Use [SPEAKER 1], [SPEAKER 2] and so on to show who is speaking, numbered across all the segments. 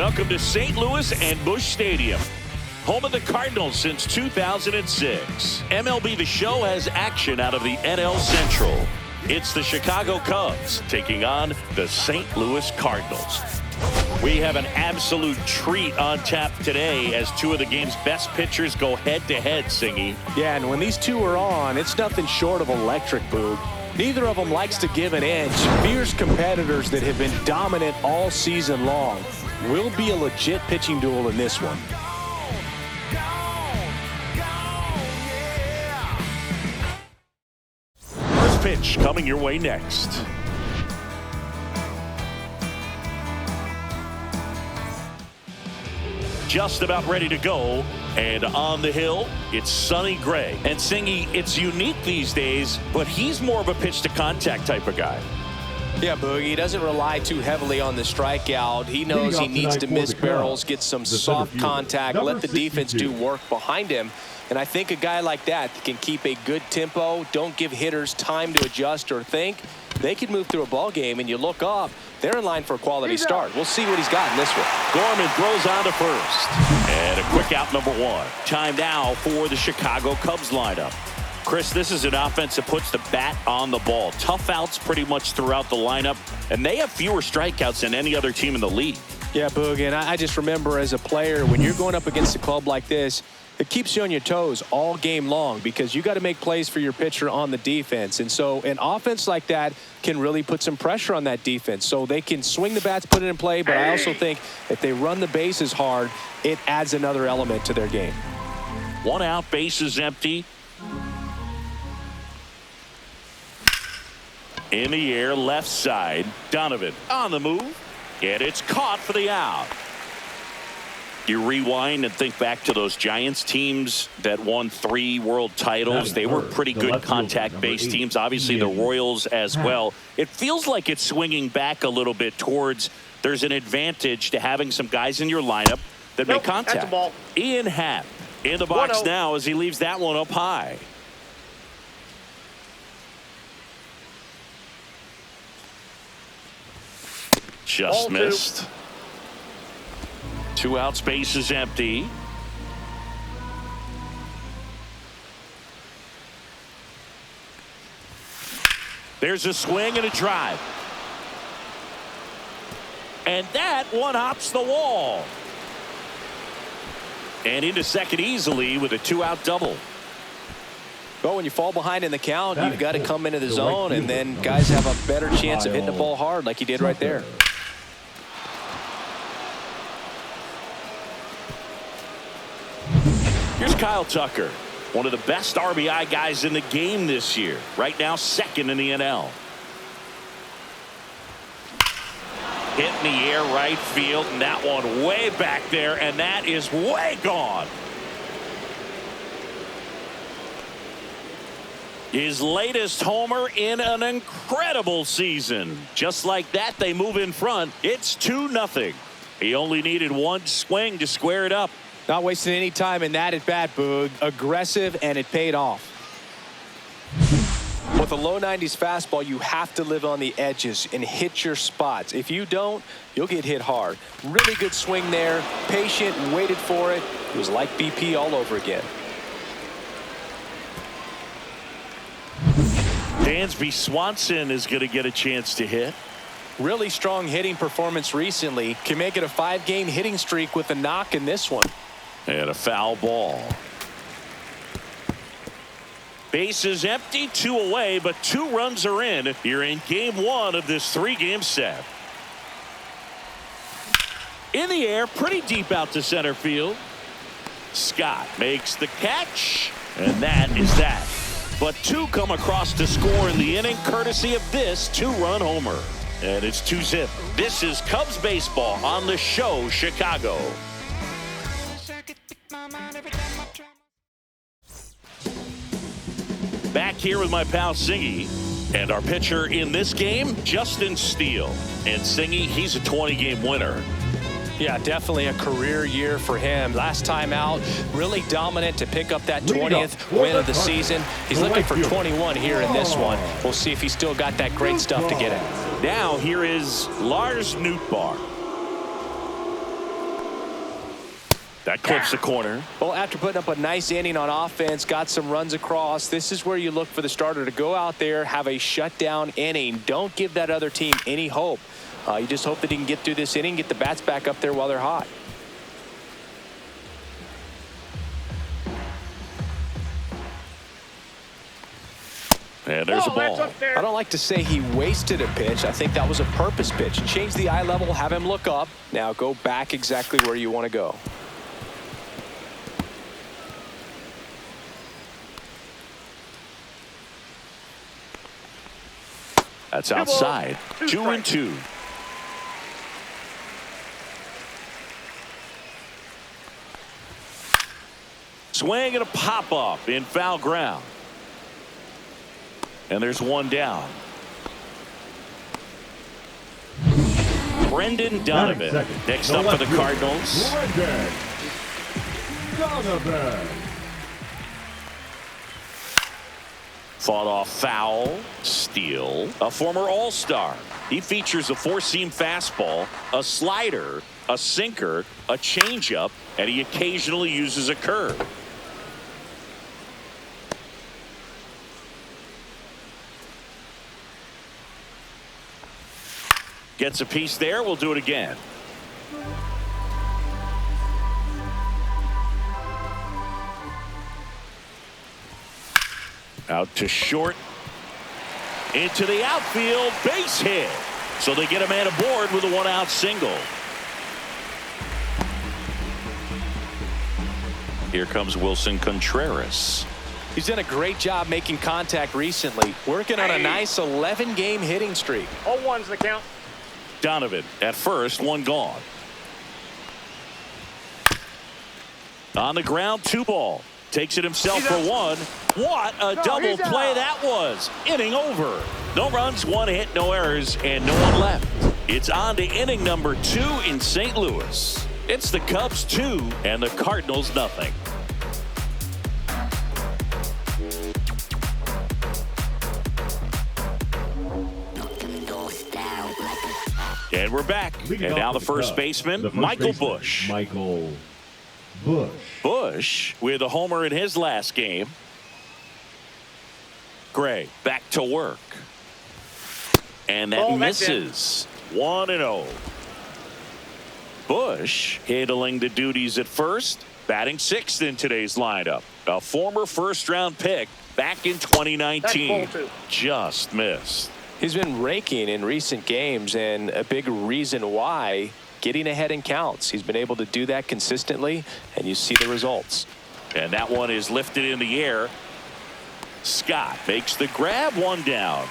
[SPEAKER 1] Welcome to St. Louis and Busch Stadium, home of the Cardinals since 2006. MLB The Show has action out of the NL Central. It's the Chicago Cubs taking on the St. Louis Cardinals. We have an absolute treat on tap today as two of the game's best pitchers go head-to-head, Singy.
[SPEAKER 2] Yeah, and when these two are on, it's nothing short of electric, Boog. Neither of them likes to give an inch. Fierce competitors that have been dominant all season long. Will be a legit pitching duel in this one.
[SPEAKER 1] First pitch coming your way next. Just about ready to go, and on the hill, it's Sonny Gray. And Singy, it's unique these days, but he's more of a pitch-to-contact type of guy.
[SPEAKER 2] Yeah, Boogie, he doesn't rely too heavily on the strikeout. He knows he needs to miss barrels, get some soft contact, let the defense do work behind him. And I think a guy like that can keep a good tempo, don't give hitters time to adjust or think. They can move through a ball game, and you look up, they're in line for a quality start. We'll see what he's got in this one.
[SPEAKER 1] Gorman throws on to first. And a quick out, number one. Time now for the Chicago Cubs lineup. Chris, this is an offense that puts the bat on the ball. Tough outs pretty much throughout the lineup, and they have fewer strikeouts than any other team in the league.
[SPEAKER 2] Yeah, Boog, and I just remember as a player, when you're going up against a club like this, it keeps you on your toes all game long because you got to make plays for your pitcher on the defense. And so an offense like that can really put some pressure on that defense. So they can swing the bats, put it in play, but I also think if they run the bases hard, it adds another element to their game.
[SPEAKER 1] One out, bases empty. In the air, left side. Donovan on the move, and it's caught for the out. You rewind and think back to those Giants teams that won 3 world titles. They were pretty good contact-based teams. Obviously, the Royals as well. It feels like it's swinging back a little bit towards there's an advantage to having some guys in your lineup that make contact. Ian Happ in the box now as he leaves that one up high. Just missed. 2 outs, base is empty. There's a swing and a drive. And that one hops the wall. And into second easily with a 2-out double.
[SPEAKER 2] Well, when you fall behind in the count, you've got to come into the zone, and then guys have a better chance of hitting the ball hard like he did right there.
[SPEAKER 1] Here's Kyle Tucker, one of the best RBI guys in the game this year. Right now, second in the NL. Hit in the air, right field, and that one way back there, and that is way gone. His latest homer in an incredible season. Just like that, they move in front. It's 2-0. He only needed one swing to square it up.
[SPEAKER 2] Not wasting any time in that at bat, Boog. Aggressive, and it paid off. With a low 90s fastball, you have to live on the edges and hit your spots. If you don't, you'll get hit hard. Really good swing there. Patient, waited for it. It was like BP all over again.
[SPEAKER 1] Dansby Swanson is going to get a chance to hit.
[SPEAKER 2] Really strong hitting performance recently. Can make it a 5-game hitting streak with a knock in this one.
[SPEAKER 1] And a foul ball. Base is empty, 2 away, but 2 runs are in. You're in game 1 of this 3-game set. In the air, pretty deep out to center field. Scott makes the catch, and that is that. But 2 come across to score in the inning, courtesy of this 2-run homer. And it's 2-zip. This is Cubs baseball on the show, Chicago. Back here with my pal Singy, and our pitcher in this game, Justin Steele. And Singy, he's a 20-game winner.
[SPEAKER 2] Yeah, definitely a career year for him. Last time out, really dominant to pick up that 20th win of the season. He's looking for 21 here in this one. We'll see if he's still got that great stuff to get it.
[SPEAKER 1] Now here is Lars Nootbaar. That clips the corner.
[SPEAKER 2] Well, after putting up a nice inning on offense, got some runs across, this is where you look for the starter to go out there, have a shutdown inning. Don't give that other team any hope. You just hope that he can get through this inning, get the bats back up there while they're hot.
[SPEAKER 1] And there's a ball.
[SPEAKER 2] I don't like to say he wasted a pitch. I think that was a purpose pitch. Change the eye level, have him look up. Now go back exactly where you want to go.
[SPEAKER 1] That's outside. 2-2. Swing and a pop-up in foul ground. And there's one down. Brendan Donovan next up for the Cardinals. Fought off foul, steal, a former All-Star. He features a four-seam fastball, a slider, a sinker, a changeup, and he occasionally uses a curve. Gets a piece there. We'll do it again. Out to short. Into the outfield. Base hit. So they get a man aboard with a one-out single. Here comes Wilson Contreras.
[SPEAKER 2] He's done a great job making contact recently. Working on a nice 11-game hitting streak.
[SPEAKER 3] 0-1's the count.
[SPEAKER 1] Donovan at first, one gone. On the ground, 2 ball. Takes it himself for one. What a double play that was. Inning over. No runs, 1 hit, no errors, and no one left. It's on to inning number 2 in St. Louis. It's the Cubs 2 and the Cardinals nothing. And we're back. And now the first baseman, Michael Busch.
[SPEAKER 4] Michael Busch.
[SPEAKER 1] Busch with a homer in his last game. Gray back to work. And that misses. 1-0. Busch handling the duties at first, batting 6th in today's lineup. A former first-round pick back in 2019. Just missed.
[SPEAKER 2] He's been raking in recent games, and a big reason why, getting ahead in counts. He's been able to do that consistently, and you see the results.
[SPEAKER 1] And that one is lifted in the air. Scott makes the grab, 1 down.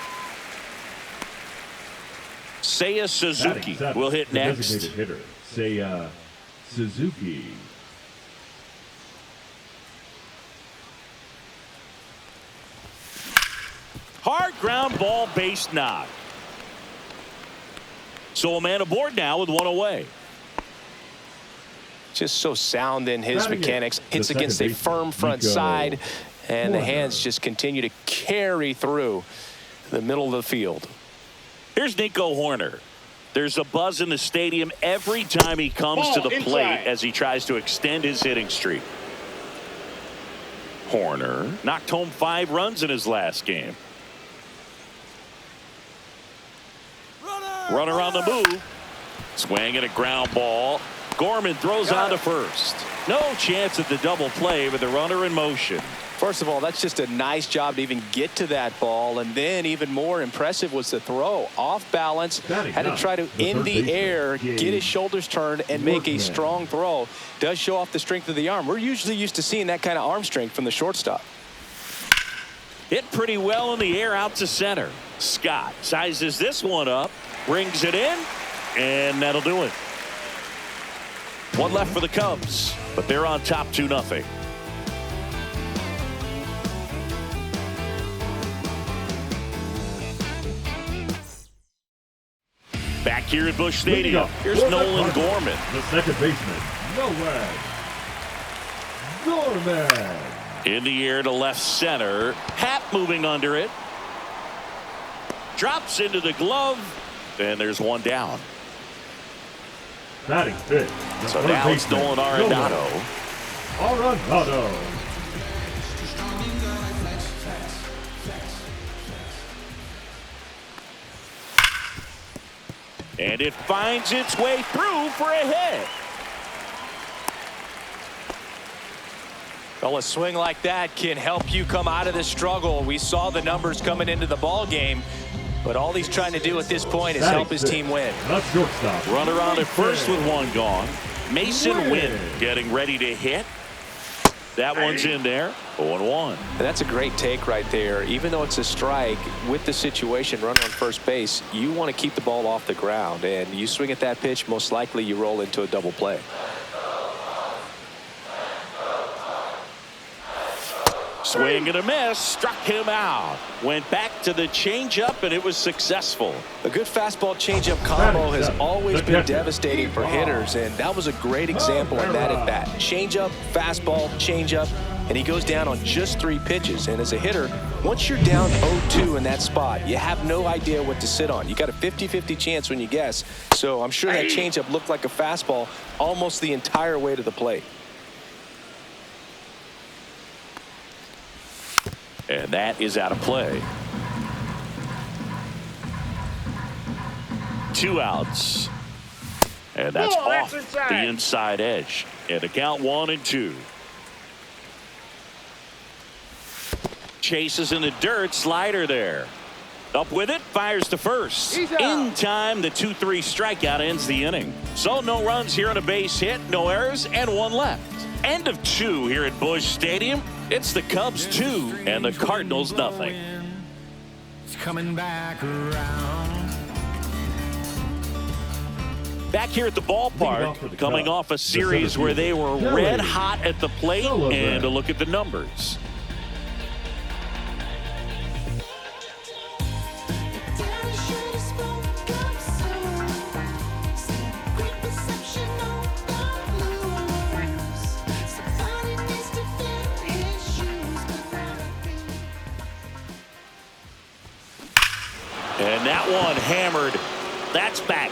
[SPEAKER 1] Seiya Suzuki will hit next.
[SPEAKER 4] Designated hitter, Seiya Suzuki.
[SPEAKER 1] Hard ground ball, base knock. So a man aboard now with 1 away.
[SPEAKER 2] Just so sound in his mechanics. Hits against a firm front side, and the hands just continue to carry through the middle of the field.
[SPEAKER 1] Here's Nico Hoerner. There's a buzz in the stadium every time he comes to the plate as he tries to extend his hitting streak. Hoerner knocked home 5 runs in his last game. Runner on the move. Swing and a ground ball. Gorman throws on to first. No chance at the double play with the runner in motion.
[SPEAKER 2] First of all, that's just a nice job to even get to that ball. And then even more impressive was the throw. Off balance. Had to try to, in the air, get his shoulders turned and make a strong throw. Does show off the strength of the arm. We're usually used to seeing that kind of arm strength from the shortstop.
[SPEAKER 1] Hit pretty well in the air out to center. Scott sizes this one up. Brings it in, and that'll do it. 1 left for the Cubs, but they're on top 2-0. Back here at Busch Stadium, here's Nolan Gorman.
[SPEAKER 4] The second baseman, Nolan Gorman.
[SPEAKER 1] In the air to left center. Happ moving under it. Drops into the glove. And there's one down.
[SPEAKER 4] Batting fifth.
[SPEAKER 1] So now it's Nolan Arenado.
[SPEAKER 4] Arenado.
[SPEAKER 1] And it finds its way through for a hit.
[SPEAKER 2] Well, a swing like that can help you come out of the struggle. We saw the numbers coming into the ball game, but all he's trying to do at this point is help his team win.
[SPEAKER 1] Runner on at first with one gone. Mason Wynn getting ready to hit. That one's in there. 0-1.
[SPEAKER 2] That's a great take right there. Even though it's a strike, with the situation, runner on first base, you want to keep the ball off the ground. And you swing at that pitch, most likely you roll into a double play.
[SPEAKER 1] Swing and a miss. Struck him out. Went back to the changeup, and it was successful.
[SPEAKER 2] A good fastball changeup combo has always been devastating for hitters, and that was a great example in that at bat. Changeup, fastball, changeup, and he goes down on just 3 pitches. And as a hitter, once you're down 0-2 in that spot, you have no idea what to sit on. You got a 50-50 chance when you guess. So I'm sure that changeup looked like a fastball almost the entire way to the plate.
[SPEAKER 1] And that is out of play. 2 outs. And that's off the inside edge. And the count 1-2. Chases in the dirt. Slider there. Up with it. Fires to first. In time, the 2-3 strikeout ends the inning. So no runs here on a base hit. No errors and 1 left. End of 2 here at Busch Stadium. It's the Cubs 2 and the Cardinals nothing.
[SPEAKER 3] It's coming back around.
[SPEAKER 1] Back here at the ballpark, coming off a series where they were red hot at the plate, and a look at the numbers. And that one hammered. That's back.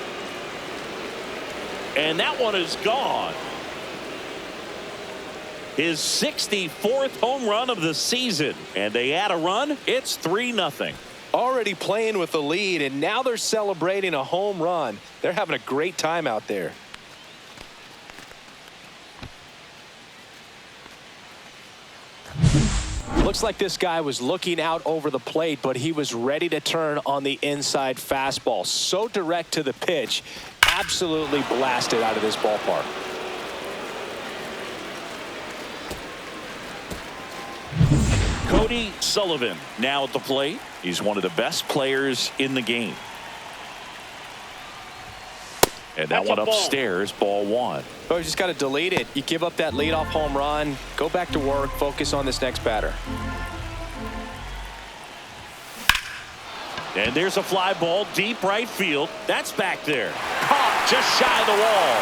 [SPEAKER 1] And that one is gone. His 64th home run of the season. And they add a run. It's 3-0.
[SPEAKER 2] Already playing with the lead, and now they're celebrating a home run. They're having a great time out there. Looks like this guy was looking out over the plate, but he was ready to turn on the inside fastball. So direct to the pitch. Absolutely blasted out of this ballpark.
[SPEAKER 1] Cody Sullivan now at the plate. He's one of the best players in the game. And that one upstairs, ball 1.
[SPEAKER 2] Oh, you just got to delete it. You give up that leadoff home run. Go back to work. Focus on this next batter.
[SPEAKER 1] And there's a fly ball deep right field. That's back there. Caught just shy of the wall.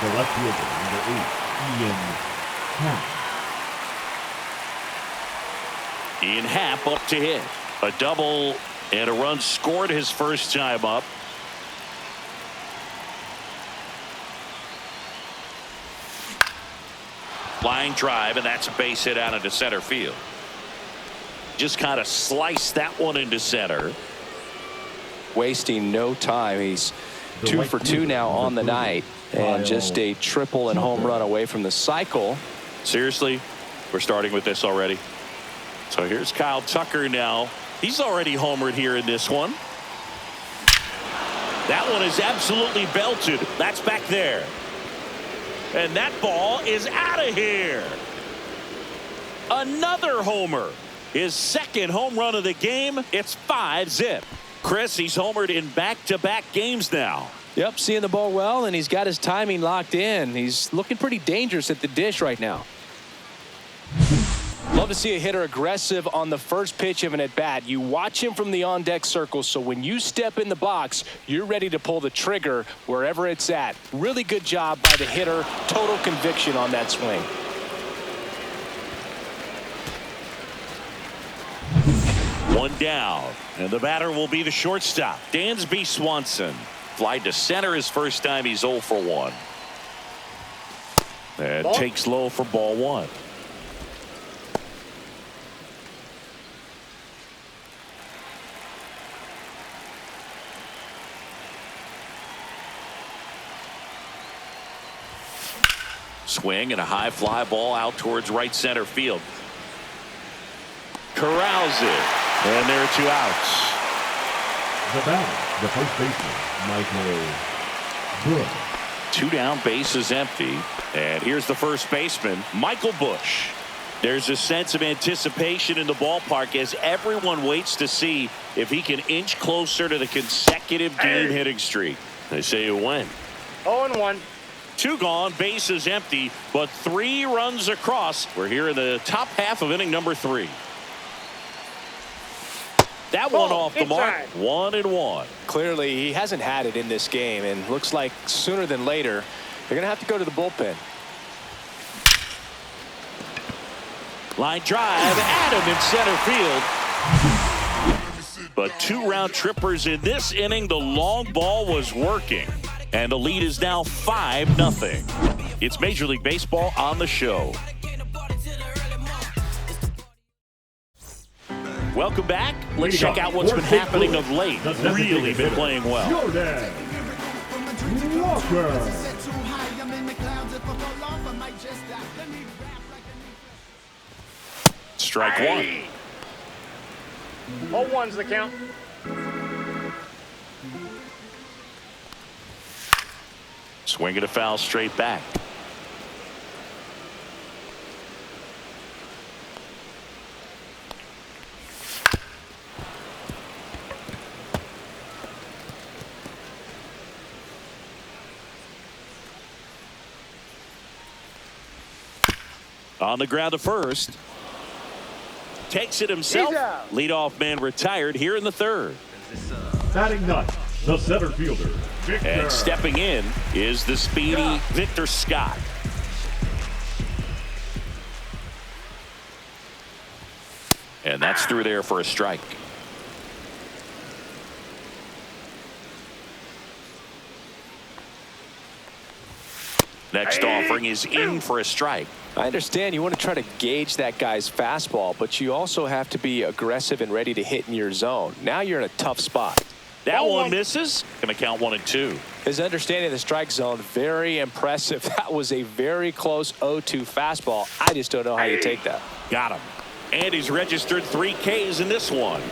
[SPEAKER 4] The left fielder, number 8, Ian Happ.
[SPEAKER 1] Ian Happ up to hit. A double and a run scored his first time up. Line drive, and that's a base hit out into center field. Just kind of sliced that one into center.
[SPEAKER 2] Wasting no time. He's 2 for 2 now on the night, and just a triple and home run away from the cycle.
[SPEAKER 1] Seriously, we're starting with this already. So here's Kyle Tucker now. He's already homered here in this one. That one is absolutely belted. That's back there. And that ball is out of here. Another homer. His second home run of the game. It's 5-zip. Chris, he's homered in back-to-back games now.
[SPEAKER 2] Yep, seeing the ball well, and he's got his timing locked in. He's looking pretty dangerous at the dish right now. Love to see a hitter aggressive on the first pitch of an at-bat. You watch him from the on-deck circle, so when you step in the box, you're ready to pull the trigger wherever it's at. Really good job by the hitter. Total conviction on that swing.
[SPEAKER 1] One down, and the batter will be the shortstop, Dansby Swanson. Fly to center his first time. He's 0 for 1. And takes low for ball 1. Swing and a high fly ball out towards right center field. Corrals it. And there are 2 outs.
[SPEAKER 4] The batter, the first baseman, Michael Bush.
[SPEAKER 1] 2 down, bases empty. And here's the first baseman, Michael Bush. There's a sense of anticipation in the ballpark as everyone waits to see if he can inch closer to the consecutive game hitting streak. They say you win.
[SPEAKER 5] 0-1.
[SPEAKER 1] 2 gone, bases empty, but 3 runs across. We're here in the top half of inning number 3. That one off the mark. 1-1.
[SPEAKER 2] Clearly, he hasn't had it in this game, and looks like sooner than later, they're going to have to go to the bullpen.
[SPEAKER 1] Line drive, Adam in center field. But 2 round trippers in this inning. The long ball was working. And the lead is now 5-0. It's Major League Baseball on the show. Welcome back. Let's check out what's been happening of late. Really been playing well.
[SPEAKER 4] Jordan Walker.
[SPEAKER 1] Strike 1.
[SPEAKER 5] 0-1's the count.
[SPEAKER 1] Swing and a foul straight back. On the ground to first. Takes it himself. Leadoff man retired here in the 3rd.
[SPEAKER 4] Batting ninth, the center fielder, Victor.
[SPEAKER 1] And stepping in is the speedy Victor Scott. And that's through there for a strike. Next offering is in for a strike.
[SPEAKER 2] I understand you want to try to gauge that guy's fastball, but you also have to be aggressive and ready to hit in your zone. Now you're in a tough spot.
[SPEAKER 1] That one misses. Going to count 1-2.
[SPEAKER 2] His understanding of the strike zone, very impressive. That was a very close 0-2 fastball. I just don't know how you take that.
[SPEAKER 1] Got him. And he's registered 3 Ks in this one.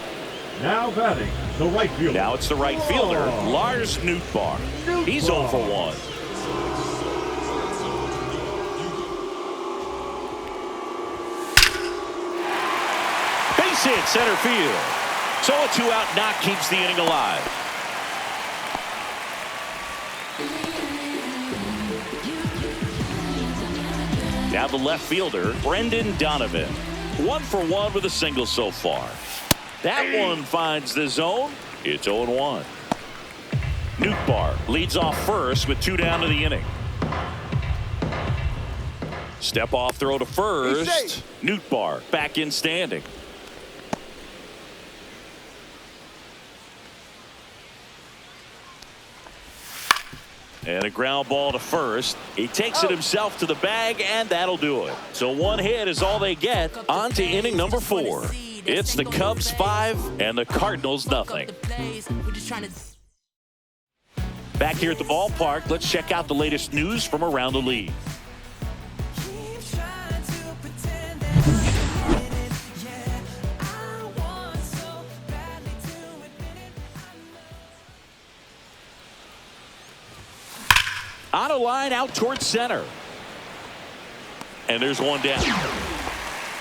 [SPEAKER 4] Now batting, the right fielder.
[SPEAKER 1] Now it's the right fielder, Lars Nootbaar. He's 0 for 1. Base hit center field. So a 2-out knock keeps the inning alive. Now the left fielder, Brendan Donovan. 1 for 1 with a single so far. That one finds the zone. It's 0-1. Nootbaar leads off first with 2 down to the inning. Step off throw to first. Nootbaar back in standing. And a ground ball to first. He takes it himself to the bag, and that'll do it. So 1 hit is all they get. On to inning number 4. It's the Cubs 5 and the Cardinals nothing. Back here at the ballpark, let's check out the latest news from around the league. On a line out towards center. And there's 1 down.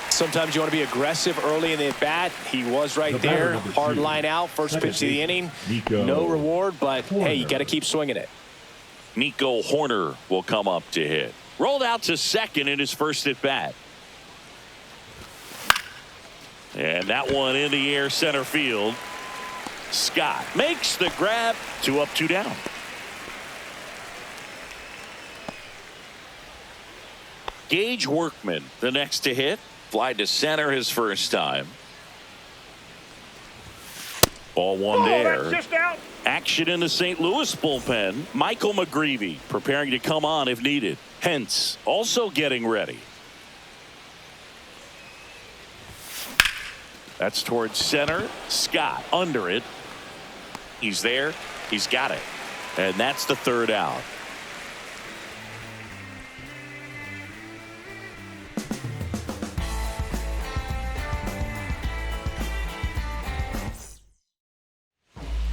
[SPEAKER 2] Sometimes you want to be aggressive early in the at-bat. He was right there. Hard line out. First pitch of the inning. No reward, but hey, you got to keep swinging it.
[SPEAKER 1] Nico Horner will come up to hit. Rolled out to second in his first at-bat. And that one in the air center field. Scott makes the grab. 2 up, 2 down. Gage Workman, the next to hit. Fly to center his first time. Ball one there. Action in the St. Louis bullpen. Michael McGreevy preparing to come on if needed. Hence also getting ready. That's towards center. Scott under it. He's there. He's got it. And that's the third out.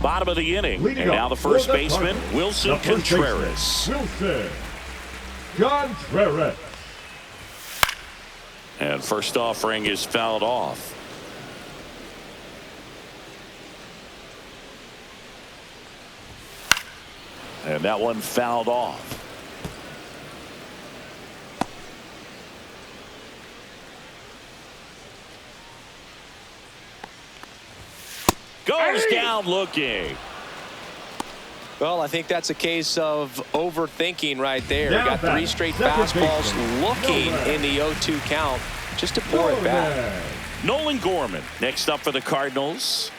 [SPEAKER 1] Bottom of the inning. And now the first baseman, Wilson Contreras.
[SPEAKER 4] Wilson Contreras.
[SPEAKER 1] And first offering is fouled off. And that one fouled off. Goes down looking.
[SPEAKER 2] Well, I think that's a case of overthinking right there. Got 3 straight fastballs looking in the 0-2 count just to pour it back.
[SPEAKER 1] Nolan Gorman next up for the Cardinals.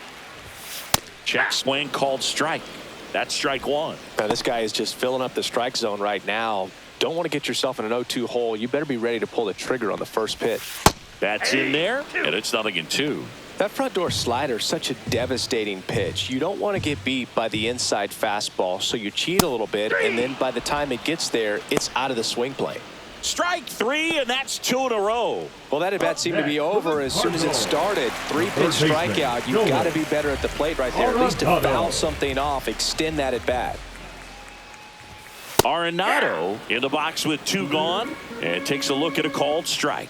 [SPEAKER 1] Check swing called strike. That's strike one.
[SPEAKER 2] Now, this guy is just filling up the strike zone right now. Don't want to get yourself in an 0-2 hole. You better be ready to pull the trigger on the first pitch.
[SPEAKER 1] That's in there, and it's 0-2.
[SPEAKER 2] That front door slider is such a devastating pitch. You don't want to get beat by the inside fastball, so you cheat a little bit, and then by the time it gets there, it's out of the swing plane.
[SPEAKER 1] Strike 3, and that's 2 in a row.
[SPEAKER 2] Well, that at bat seemed to be over as soon as it started. 3-pitch strikeout. You've got to be better at the plate right there, at least to foul something off, extend that at bat.
[SPEAKER 1] Arenado in the box with 2 gone, and takes a look at a called strike.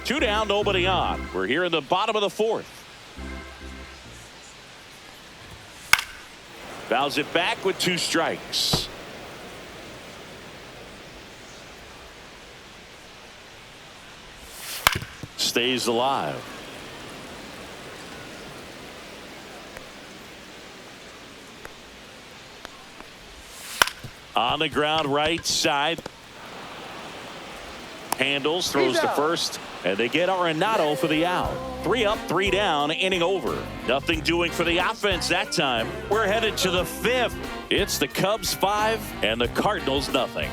[SPEAKER 1] Two down, nobody on. We're here in the bottom of the 4th. Fouls it back with 2 strikes. Stays alive. On the ground right side. Handles, throws to first, and they get Arenado for the out. 3 up, 3 down, inning over. Nothing doing for the offense that time. We're headed to the 5th. It's the Cubs 5 and the Cardinals nothing.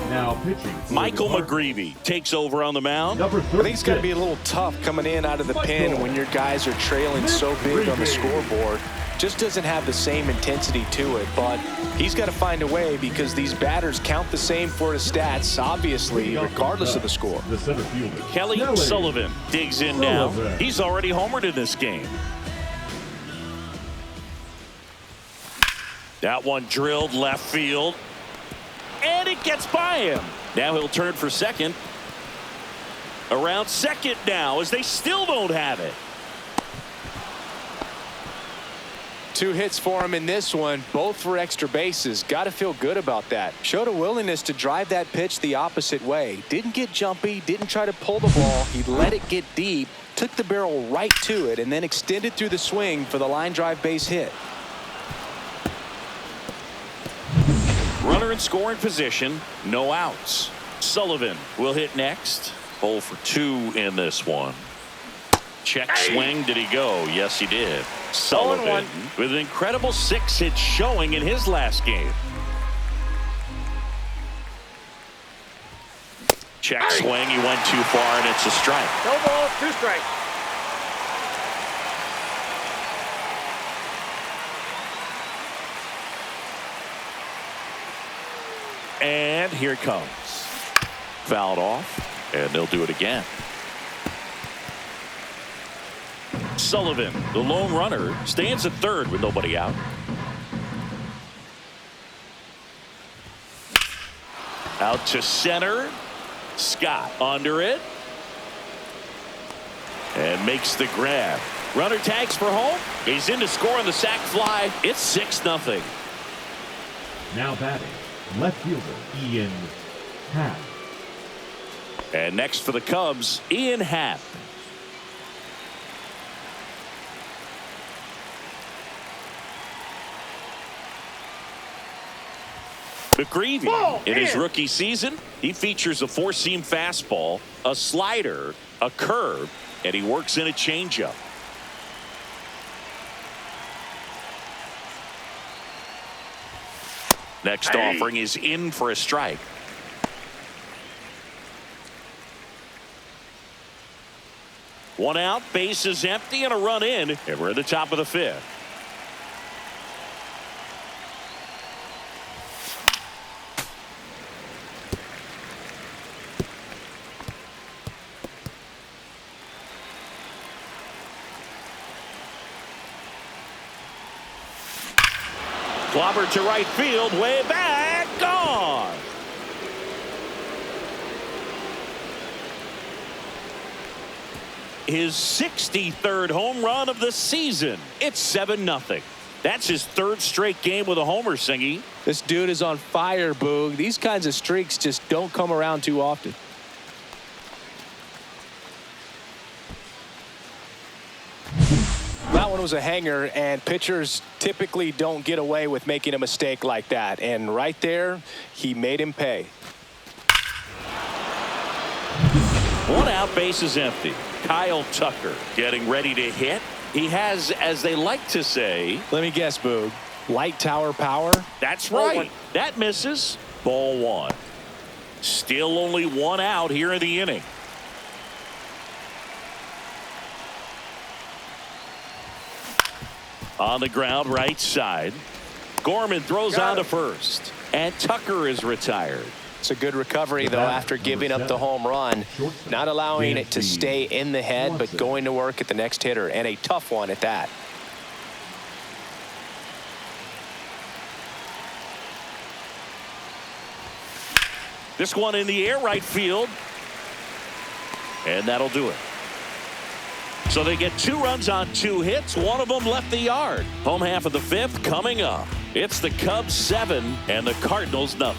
[SPEAKER 4] Now pitching.
[SPEAKER 1] Michael McGreevy takes over on the mound.
[SPEAKER 4] Number
[SPEAKER 2] I think it's got to be a little tough coming in out of the pen when your guys are trailing so big on the scoreboard. Just doesn't have the same intensity to it, but he's got to find a way because these batters count the same for his stats, obviously, regardless of the score.
[SPEAKER 4] The center fielder,
[SPEAKER 1] Kelly Sullivan digs in now. He's already homered in this game. That one drilled left field. And it gets by him. Now he'll turn for second. Around second now as they still don't have it.
[SPEAKER 2] 2 hits for him in this one, both for extra bases. Got to feel good about that. Showed a willingness to drive that pitch the opposite way. Didn't get jumpy, didn't try to pull the ball. He let it get deep, took the barrel right to it, and then extended through the swing for the line drive base hit.
[SPEAKER 1] Runner in scoring position, no outs. Sullivan will hit next. 0 for 2 in this one. Check swing. Did he go? Yes, he did. Sullivan with an incredible 6 hits showing in his last game. Check swing. He went too far, and it's a strike.
[SPEAKER 5] No ball, 2 strikes.
[SPEAKER 1] And here it comes. Fouled off, and they'll do it again. Sullivan, the lone runner, stands at third with nobody out. Out to center. Scott under it. And makes the grab. Runner tags for home. He's in to score on the sac fly. It's 6-0.
[SPEAKER 4] Now batting, left fielder Ian Happ.
[SPEAKER 1] And next for the Cubs, Ian Happ. McGreevy, in his rookie season, he features a four-seam fastball, a slider, a curve, and he works in a changeup. Next offering is in for a strike. One out, base is empty, and a run in, and we're at the top of the fifth. Clobbered to right field, way back, gone. His 63rd home run of the season. It's 7-0. That's his third straight game with a homer, Singy.
[SPEAKER 2] This dude is on fire, Boog. These kinds of streaks just don't come around too often. That one was a hanger, and pitchers typically don't get away with making a mistake like that. And right there, he made him pay.
[SPEAKER 1] One out, base is empty. Kyle Tucker getting ready to hit. He has, as they like to say,
[SPEAKER 2] let me guess, Boog, light tower power.
[SPEAKER 1] That's right. That misses. Ball one. Still only one out here in the inning. On the ground, right side. Gorman throws on to first, and Tucker is retired.
[SPEAKER 2] It's a good recovery, though, after giving up the home run, not allowing it to stay in the head, but going to work at the next hitter, and a tough one at that.
[SPEAKER 1] This one in the air, right field, and that'll do it. So they get 2 runs on 2 hits. One of them left the yard. Home half of the fifth coming up. It's the Cubs 7 and the Cardinals 0.